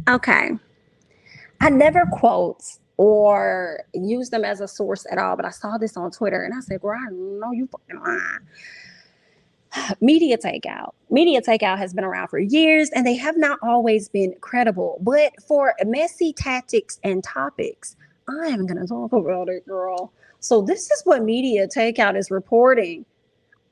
Okay. I never quote or use them as a source at all, but I saw this on Twitter and I said, girl, I know you fucking lying. Media takeout has been around for years and they have not always been credible. But for messy tactics and topics, I am going to talk about it, girl. So, this is what media takeout is reporting.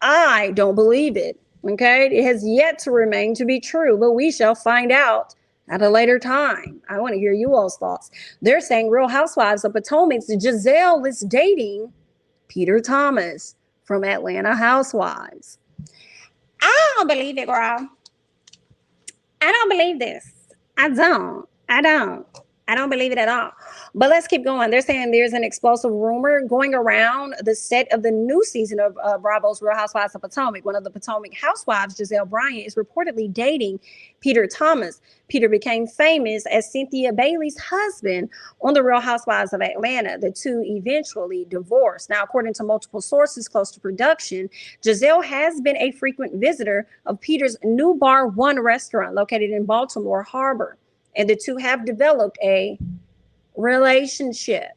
I don't believe it. Okay. It has yet to remain to be true, but we shall find out at a later time. I want to hear you all's thoughts. They're saying Real Housewives of Potomac's Gizelle is dating Peter Thomas from Atlanta Housewives. I don't believe it, girl. I don't believe this. I don't. I don't. I don't believe it at all. But let's keep going. They're saying there's an explosive rumor going around the set of the new season of Bravo's Real Housewives of Potomac. One of the Potomac housewives, Gizelle Bryant, is reportedly dating Peter Thomas. Peter became famous as Cynthia Bailey's husband on the Real Housewives of Atlanta. The two eventually divorced. Now, according to multiple sources close to production, Gizelle has been a frequent visitor of Peter's new Bar One restaurant located in Baltimore Harbor. And the two have developed a relationship.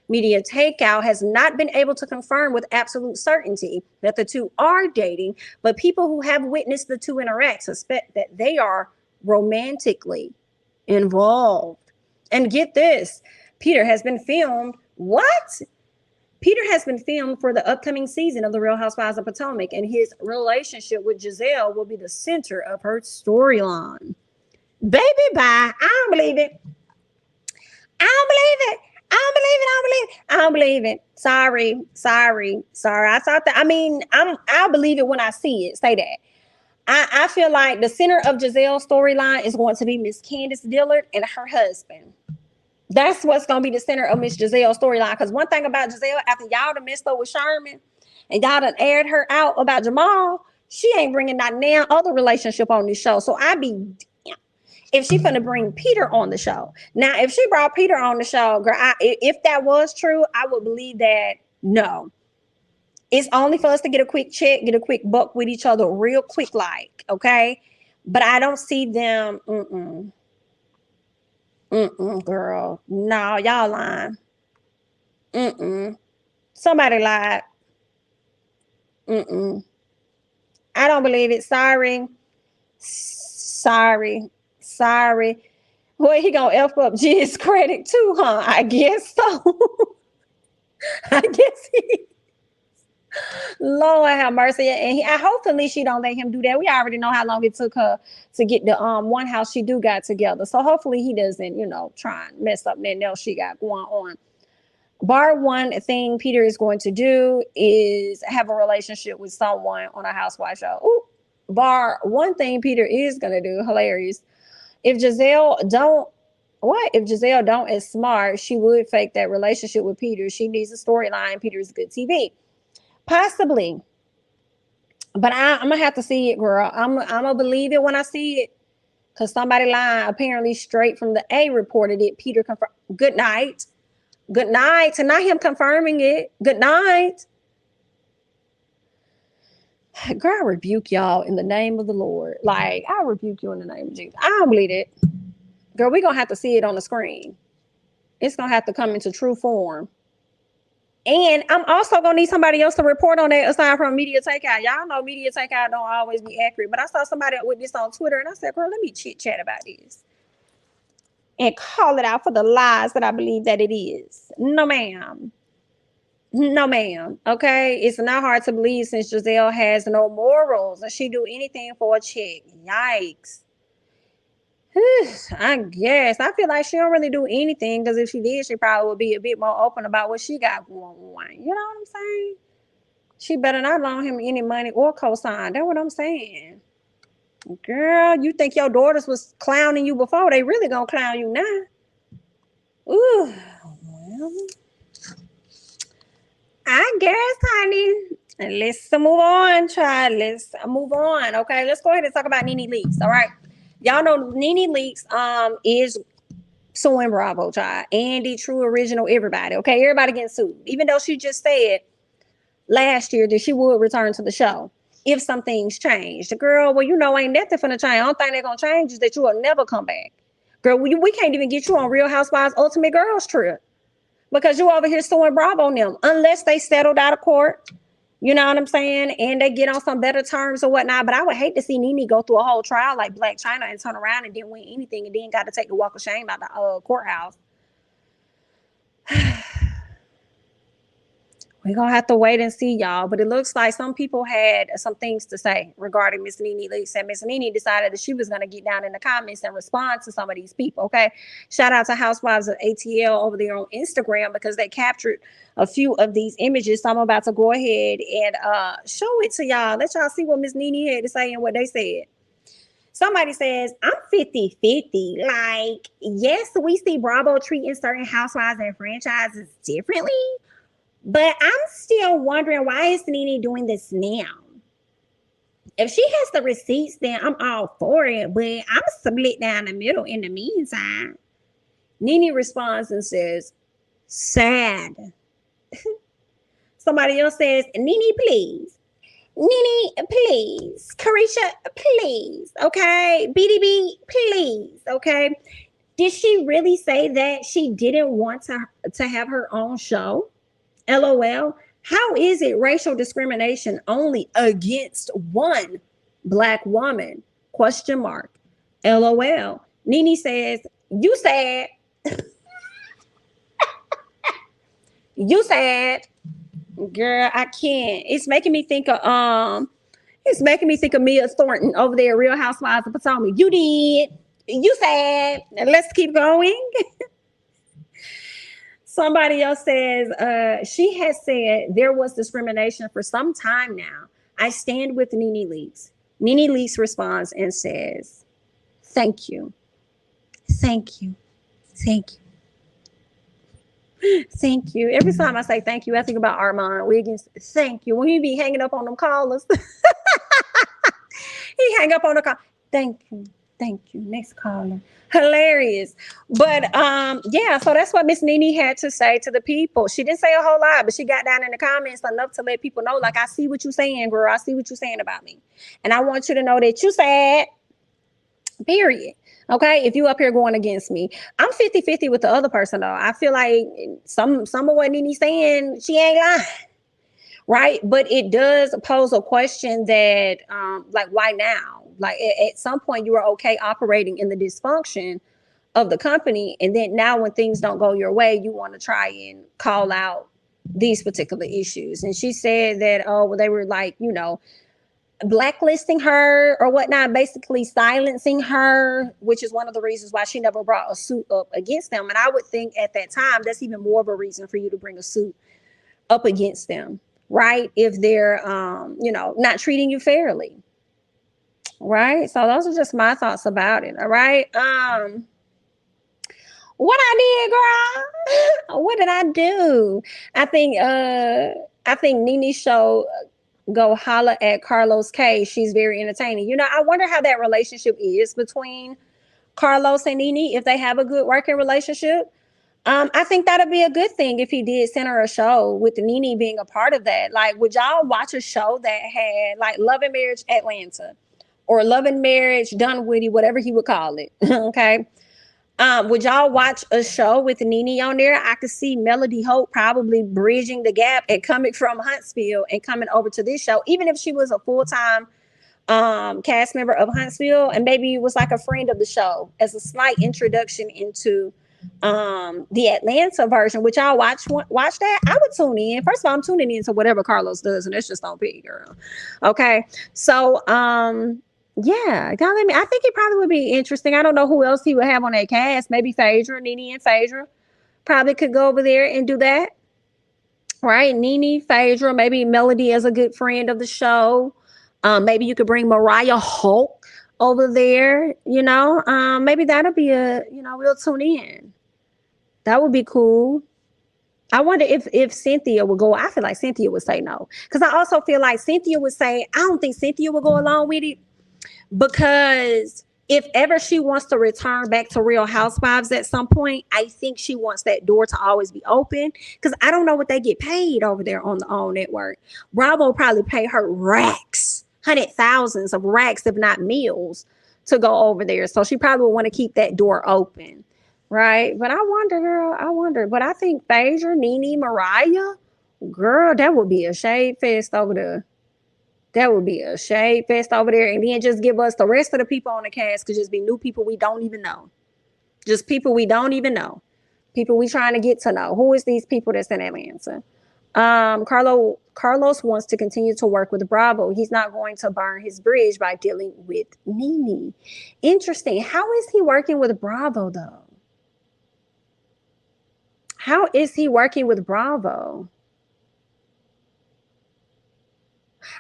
Media Takeout has not been able to confirm with absolute certainty that the two are dating, but people who have witnessed the two interact suspect that they are romantically involved. And get this, Peter has been filmed. What? Peter has been filmed for the upcoming season of The Real Housewives of Potomac, and his relationship with Gizelle will be the center of her storyline. Baby, bye. I don't believe it. I don't believe it. I don't believe it. I don't believe it. I don't believe it. Sorry. I thought that. I mean, I'll believe it when I see it. Say that. I feel like the center of Gizelle's storyline is going to be Miss Candace Dillard and her husband. That's what's going to be the center of Miss Gizelle's storyline. Because one thing about Gizelle, after y'all done messed up with Sherman and y'all done aired her out about Jamal, she ain't bringing that now other relationship on this show. So I be if she finna bring Peter on the show. Now, if she brought Peter on the show, girl, if that was true, I would believe that no. It's only for us to get a quick check, get a quick buck with each other real quick, like, okay? But I don't see them, girl. No, y'all lying. Somebody lied. I don't believe it. Sorry. Boy, he gonna F up G's credit too, huh? I guess so. I guess he. Lord have mercy. And hopefully she don't let him do that. We already know how long it took her to get the one house she do got together. So hopefully he doesn't, try and mess up nothing else she got going on. Bar one thing Peter is going to do is have a relationship with someone on a housewife show. Ooh, bar one thing Peter is gonna do, hilarious. If Gizelle don't is smart, she would fake that relationship with Peter. She needs a storyline. Peter's good TV. Possibly. But I'm going to have to see it, girl. I'm going to believe it when I see it. Because somebody lying, apparently straight from the A reported it. Peter confirmed. Good night. Good night. And not him confirming it. Good night. Girl, I rebuke y'all in the name of the Lord. Like, I rebuke you in the name of Jesus. I don't believe it. Girl, we're going to have to see it on the screen. It's going to have to come into true form. And I'm also going to need somebody else to report on that aside from Media Takeout. Y'all know Media Takeout don't always be accurate. But I saw somebody with this on Twitter, and I said, girl, let me chit-chat about this. And call it out for the lies that I believe that it is. No, ma'am. Okay, it's not hard to believe since Gizelle has no morals and she do anything for a check. Yikes. I guess I feel like she don't really do anything because if she did, she probably would be a bit more open about what she got going on. You know what I'm saying? She better not loan him any money or co-sign. That's what I'm saying. Girl, you think your daughters was clowning you before? They really gonna clown you now. Ooh, well. I guess, honey. Let's move on, child. Let's move on. Okay, let's go ahead and talk about Nene Leakes. All right. Y'all know Nene Leakes is suing Bravo, child. Andy, True Original, everybody. Okay, everybody getting sued. Even though she just said last year that she would return to the show if some things changed. The girl, well, ain't nothing finna change. The only thing they're gonna change is that you will never come back. Girl, we can't even get you on Real Housewives Ultimate Girls Trip because you over here suing Bravo on them unless they settled out of court. You know what I'm saying? And they get on some better terms or whatnot. But I would hate to see Nene go through a whole trial like Black China and turn around and didn't win anything and then got to take the walk of shame out the courthouse. We're going to have to wait and see, y'all. But it looks like some people had some things to say regarding Miss Nene Leakes. And Miss Nene decided that she was going to get down in the comments and respond to some of these people, okay? Shout out to Housewives of ATL over there on Instagram because they captured a few of these images. So I'm about to go ahead and show it to y'all. Let y'all see what Miss Nene had to say and what they said. Somebody says, I'm 50-50. Like, yes, we see Bravo treating certain housewives and franchises differently. But I'm still wondering, why is Nene doing this now? If she has the receipts, then I'm all for it. But I'm split down the middle in the meantime. Nene responds and says, sad. Somebody else says, Nene, please. Nene, please. Carisha, please. Okay. BDB, please. Okay. Did she really say that she didn't want to have her own show? LOL. How is it racial discrimination only against one Black woman? Question mark. LOL. Nene says, you said. You said. Girl, I can't. It's making me think of Mia Thornton over there, Real Housewives of Potomac. You did. You said. Let's keep going. Somebody else says, she has said there was discrimination for some time now. I stand with Nene Leakes. Nene Leakes responds and says, thank you. Thank you. Thank you. Thank you. Every time I say thank you, I think about Armand Wiggins. Thank you. When you be hanging up on them callers, he hang up on the call. Thank you. Thank you. Next caller. Hilarious. But yeah, so that's what Miss Nene had to say to the people. She didn't say a whole lot, but she got down in the comments enough to let people know, like, I see what you're saying, girl. I see what you're saying about me. And I want you to know that you said, period. Okay, if you up here going against me. I'm 50-50 with the other person, though. I feel like some of what Nene's saying, she ain't lying. Right? But it does pose a question that, like, why now? Like, at some point, you were okay operating in the dysfunction of the company. And then now when things don't go your way, you want to try and call out these particular issues. And she said that, oh, well, they were like, you know, blacklisting her or whatnot, basically silencing her, which is one of the reasons why she never brought a suit up against them. And I would think at that time, that's even more of a reason for you to bring a suit up against them, right? If they're, you know, not treating you fairly. Right. So those are just my thoughts about it. All right. What I did, girl. What did I do? I think Nene show go holla at Carlos K. She's very entertaining. You know, I wonder how that relationship is between Carlos and Nene, if they have a good working relationship. I think that'd be a good thing if he did send her a show with Nene being a part of that. Like, would y'all watch a show that had like Love and Marriage Atlanta? Or Love and Marriage Dunwoody, whatever he would call it. Okay. Would y'all watch a show with Nene on there? I could see Melody Hope probably bridging the gap and coming from Huntsville and coming over to this show, even if she was a full-time cast member of Huntsville, and maybe was like a friend of the show as a slight introduction into the Atlanta version. Would y'all watch that? I would tune in. First of all, I'm tuning in to whatever Carlos does, and that's just on P, girl. Okay. So yeah, I think it probably would be interesting. I don't know who else he would have on that cast. Maybe Phaedra, Nene and Phaedra probably could go over there and do that. Right? Nene, Phaedra, maybe Melody as a good friend of the show. Maybe you could bring Mariah Hulk over there, you know. Maybe that'll be we'll tune in. That would be cool. I wonder if Cynthia would go. I feel like Cynthia would say no. Because I also feel like Cynthia would say, I don't think Cynthia would go along with it. Because if ever she wants to return back to Real Housewives at some point, I think she wants that door to always be open. Because I don't know what they get paid over there on the OWN network. Bravo probably pay her racks, hundred thousands of racks, if not meals, to go over there. So she probably would want to keep that door open. Right. But I wonder, girl, I wonder. But I think Phaedra, Nene, Mariah, girl, that would be a shade fest over there. That would be a shade fest over there. And then just give us the rest of the people on the cast could just be new people we don't even know. Just people we don't even know. People we trying to get to know. Who is these people that's in Atlanta? Carlos wants to continue to work with Bravo. He's not going to burn his bridge by dealing with Nene. Interesting. How is he working with Bravo though? How is he working with Bravo?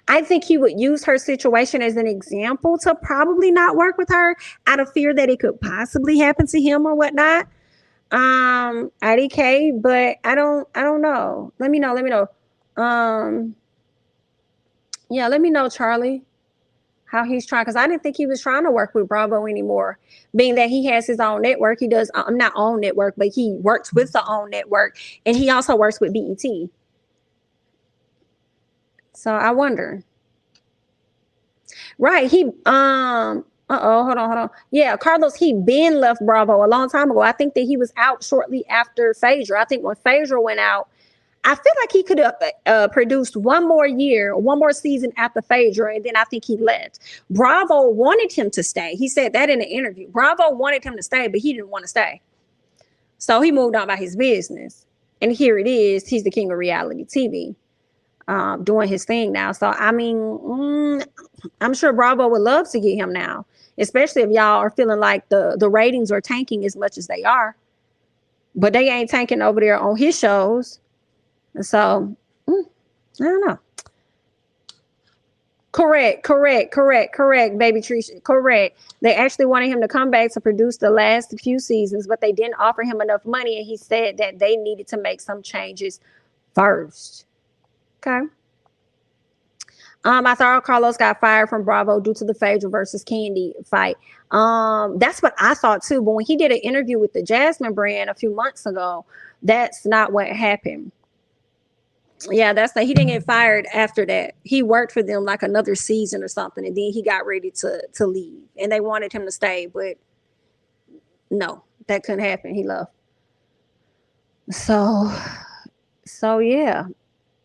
I think he would use her situation as an example to probably not work with her out of fear that it could possibly happen to him or whatnot. IDK, but I don't know. Let me know. Yeah, let me know, Charlie, how he's trying, because I didn't think he was trying to work with Bravo anymore, being that he has his own network. He does, not own network, but he works with the own network, and he also works with BET. So I wonder. Right. Hold on. Yeah, Carlos, he been left Bravo a long time ago. I think that he was out shortly after Phaedra. I think when Phaedra went out, I feel like he could have produced one more season after Phaedra, and then I think he left. Bravo wanted him to stay. He said that in the interview. Bravo wanted him to stay, but he didn't want to stay. So he moved on by his business. And here it is. He's the king of reality TV, doing his thing now. So, I mean, I'm sure Bravo would love to get him now, especially if y'all are feeling like the ratings are tanking as much as they are. But they ain't tanking over there on his shows. So, I don't know. Correct, baby Trisha. Correct. They actually wanted him to come back to produce the last few seasons, but they didn't offer him enough money, and he said that they needed to make some changes first. Okay. I thought Carlos got fired from Bravo due to the Phaedra versus Candy fight. That's what I thought too. But when he did an interview with the Jasmine brand a few months ago, that's not what happened. Yeah, he didn't get fired after that. He worked for them like another season or something, and then he got ready to leave. And they wanted him to stay, but no, that couldn't happen. He left. So yeah.